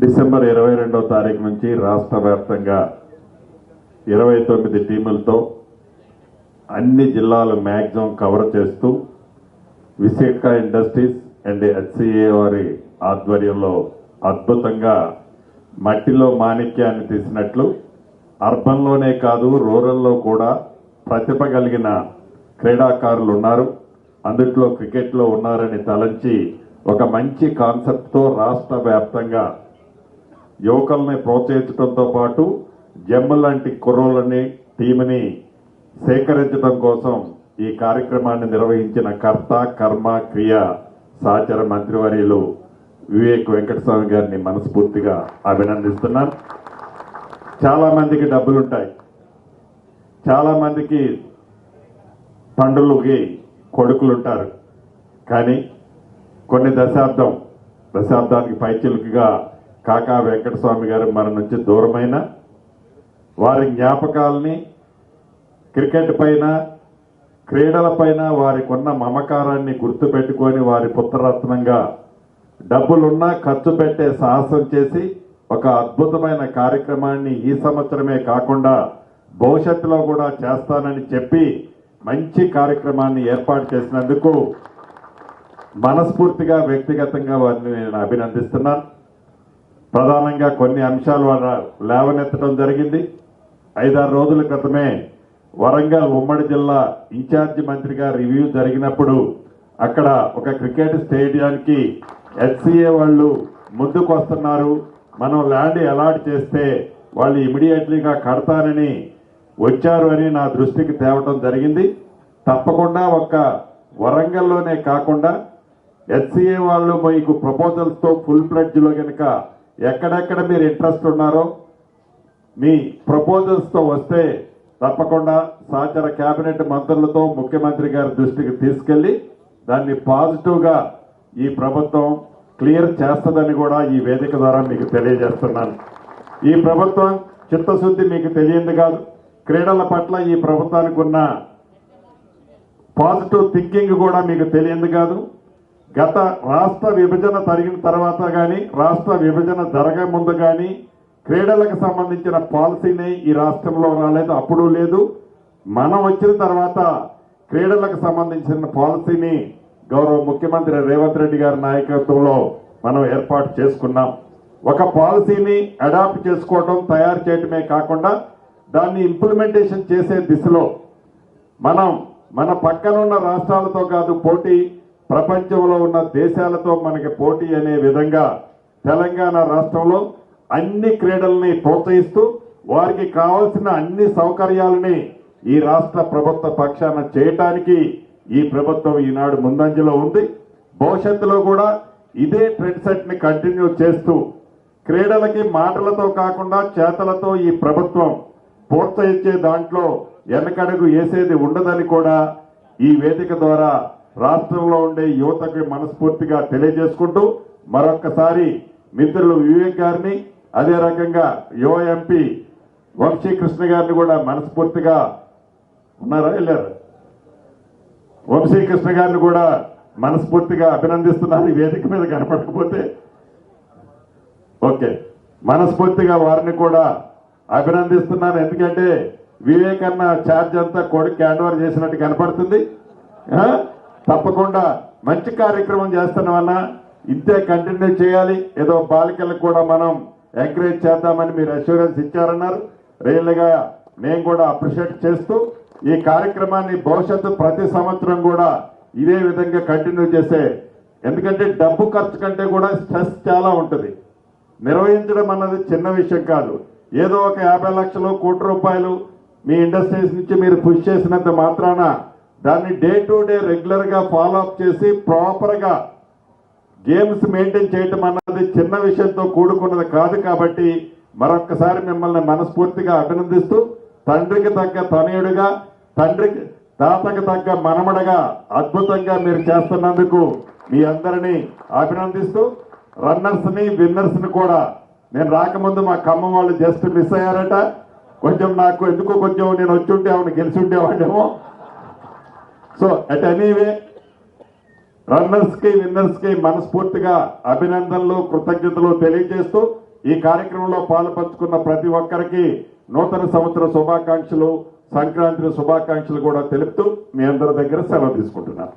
December 22వ తారీఖు నుంచి రాష్ట్ర వ్యాప్తంగా 29 టీములతో అన్ని జిల్లాలు మ్యాక్సిమం కవర్ చేస్తూ విశాఖ ఇండస్ట్రీస్ అండ్ హెచ్సిఏ వారి ఆధ్వర్యంలో అద్భుతంగా మట్టిలో మాణిక్యాన్ని తీసినట్లు అర్బన్లోనే కాదు రూరల్లో కూడా ప్రతిభ కలిగిన క్రీడాకారులు ఉన్నారు. అందుట్లో క్రికెట్లో ఉన్నారని తలంచి ఒక మంచి కాన్సెప్ట్తో రాష్ట్ర వ్యాప్తంగా యువకుల్ని ప్రోత్సహించడంతో పాటు జమ్ము లాంటి కుర్రోళ్ళని టీంని సేకరించడం కోసం ఈ కార్యక్రమాన్ని నిర్వహించిన కర్త కర్మ క్రియ సహచర మంత్రివర్యులు వివేక్ వెంకటస్వామి గారిని మనస్ఫూర్తిగా అభినందిస్తున్నాను. చాలా మందికి డబ్బులుంటాయి, చాలా మందికి తండ్రులకి కొడుకులుంటారు. కానీ కొన్ని దశాబ్దానికి పైచిలుకుగా కాకా వెంకటస్వామి గారు మన నుంచి దూరమైన వారి జ్ఞాపకాలని క్రికెట్ పైన క్రీడల పైన వారికి ఉన్న మమకారాన్ని గుర్తుపెట్టుకొని వారి పుత్రరత్నంగా డబ్బులున్నా ఖర్చు పెట్టే సాహసం చేసి ఒక అద్భుతమైన కార్యక్రమాన్ని ఈ సంవత్సరమే కాకుండా భవిష్యత్తులో కూడా చేస్తానని చెప్పి మంచి కార్యక్రమాన్ని ఏర్పాటు చేసినందుకు మనస్ఫూర్తిగా వ్యక్తిగతంగా వారిని నేను అభినందిస్తున్నాను. ప్రధానంగా కొన్ని అంశాలు లేవనెత్తడం జరిగింది. 5-6 రోజుల క్రితమే వరంగల్ ఉమ్మడి జిల్లా ఇన్ఛార్జి మంత్రిగా రివ్యూ జరిగినప్పుడు అక్కడ ఒక క్రికెట్ స్టేడియానికి హెచ్సిఏ వాళ్ళు ముందుకు వస్తున్నారు, మనం ల్యాండ్ అలాట్ చేస్తే వాళ్ళు ఇమీడియట్లీగా కడతానని వచ్చారు అని నా దృష్టికి తేవటం జరిగింది. తప్పకుండా ఒక్క వరంగల్లోనే కాకుండా హెచ్సిఏ వాళ్ళు మీకు ప్రపోజల్స్తో ఫుల్ ఫ్లెడ్జ్లో కనుక ఎక్కడెక్కడ మీరు ఇంట్రెస్ట్ ఉన్నారో మీ ప్రపోజల్స్తో వస్తే తప్పకుండా సహచర కేబినెట్ మంత్రులతో ముఖ్యమంత్రి గారి దృష్టికి తీసుకెళ్లి దాన్ని పాజిటివ్గా ఈ ప్రభుత్వం క్లియర్ చేస్తుందని కూడా ఈ వేదిక ద్వారా మీకు తెలియజేస్తున్నాను. ఈ ప్రభుత్వం చిత్తశుద్ధి మీకు తెలియంది కాదు, క్రీడల పట్ల ఈ ప్రభుత్వానికి ఉన్న పాజిటివ్ థింకింగ్ కూడా మీకు తెలియంది కాదు. గత రాష్ట్ర విభజన జరిగిన తర్వాత కానీ రాష్ట్ర విభజన జరగ ముందు కానీ క్రీడలకు సంబంధించిన పాలసీని ఈ రాష్ట్రంలో రాలేదు, అప్పుడు లేదు. మనం వచ్చిన తర్వాత క్రీడలకు సంబంధించిన పాలసీని గౌరవ ముఖ్యమంత్రి రేవంత్ రెడ్డి గారి నాయకత్వంలో మనం ఏర్పాటు చేసుకున్నాం. ఒక పాలసీని అడాప్ట్ చేసుకోవడం తయారు చేయడమే కాకుండా దాన్ని ఇంప్లిమెంటేషన్ చేసే దిశలో మనం మన పక్కనున్న రాష్ట్రాలతో కాదు పోటీ, ప్రపంచంలో ఉన్న దేశాలతో మనకి పోటీ అనే విధంగా తెలంగాణ రాష్ట్రంలో అన్ని క్రీడల్ని ప్రోత్సహిస్తూ వారికి కావాల్సిన అన్ని సౌకర్యాలని ఈ రాష్ట్ర ప్రభుత్వ పక్షాన చేయటానికి ఈ ప్రభుత్వం ఈనాడు ముందంజలో ఉంది. భవిష్యత్తులో కూడా ఇదే ట్రెండ్ సెట్ ని కంటిన్యూ చేస్తూ క్రీడలకి మాటలతో కాకుండా చేతలతో ఈ ప్రభుత్వం ప్రోత్సహించే దాంట్లో వెనకడుగు వేసేది ఉండదని కూడా ఈ వేదిక ద్వారా రాష్ట్రంలో ఉండే యువతకు మనస్ఫూర్తిగా తెలియజేసుకుంటూ మరొక్కసారి మిత్రులు వివేక్ గారిని అదే రకంగా యువ ఎంపీ వంశీకృష్ణ గారిని కూడా మనస్ఫూర్తిగా ఉన్నారా వెళ్ళారు వంశీకృష్ణ గారిని కూడా మనస్ఫూర్తిగా అభినందిస్తున్నారు. ఈ వేదిక మీద కనపడకపోతే ఓకే, మనస్ఫూర్తిగా వారిని కూడా అభినందిస్తున్నాను. ఎందుకంటే వివేక్ అన్న ఛార్జ్ అంతా కొడుకు హ్యాండ్ ఓవర్ చేసినట్టు కనపడుతుంది. తప్పకుండా మంచి కార్యక్రమం చేస్తున్నామన్నా, ఇంతే కంటిన్యూ చేయాలి. ఏదో బాలికలకు కూడా మనం ఎంకరేజ్ చేద్దామని మీరు అష్యూరెన్స్ ఇచ్చారన్నారు. రియల్గా నేను కూడా అప్రిషియేట్ చేస్తూ ఈ కార్యక్రమాన్ని భవిష్యత్తు ప్రతి సంవత్సరం కూడా ఇదే విధంగా కంటిన్యూ చేసే, ఎందుకంటే డబ్బు ఖర్చు కంటే కూడా స్ట్రెస్ చాలా ఉంటుంది. నిర్వహించడం అన్నది చిన్న విషయం కాదు. ఏదో ఒక 50 లక్షలు కోటి రూపాయలు మీ ఇండస్ట్రీస్ నుంచి మీరు పుష్ చేసినంత మాత్రాన దాన్ని డే టు డే రెగ్యులర్ గా ఫాలో అప్ చేసి ప్రాపర్ గా గేమ్స్ మెయింటైన్ చేయడం అన్నది చిన్న విషయంతో కూడుకున్నది కాదు. కాబట్టి మరొక్కసారి మిమ్మల్ని మనస్ఫూర్తిగా అభినందిస్తూ తండ్రికి తగ్గ తనయుడిగా తండ్రికి తాతకు తగ్గ మనమడగా అద్భుతంగా మీరు చేస్తున్నందుకు మీ అందరినీ అభినందిస్తూ రన్నర్స్ ని విన్నర్స్ ని కూడా నేను రాకముందు మా ఖమ్మం వాళ్ళు జస్ట్ మిస్ అయ్యారట. కొంచెం నాకు ఎందుకో కొంచెం నేను వచ్చి ఉంటే ఆవిడ గెలిచి ఉండేవాళ్ళేమో. సో అట్ ఎనీవే రన్నర్స్ కి విన్నర్స్ కి మనస్ఫూర్తిగా అభినందనలు కృతజ్ఞతలు తెలియజేస్తూ ఈ కార్యక్రమంలో పాల్పంచుకున్న ప్రతి ఒక్కరికి నూతన సంవత్సర శుభాకాంక్షలు, సంక్రాంతి శుభాకాంక్షలు కూడా తెలుపుతూ మీ అందరి దగ్గర సెలవు తీసుకుంటున్నాను.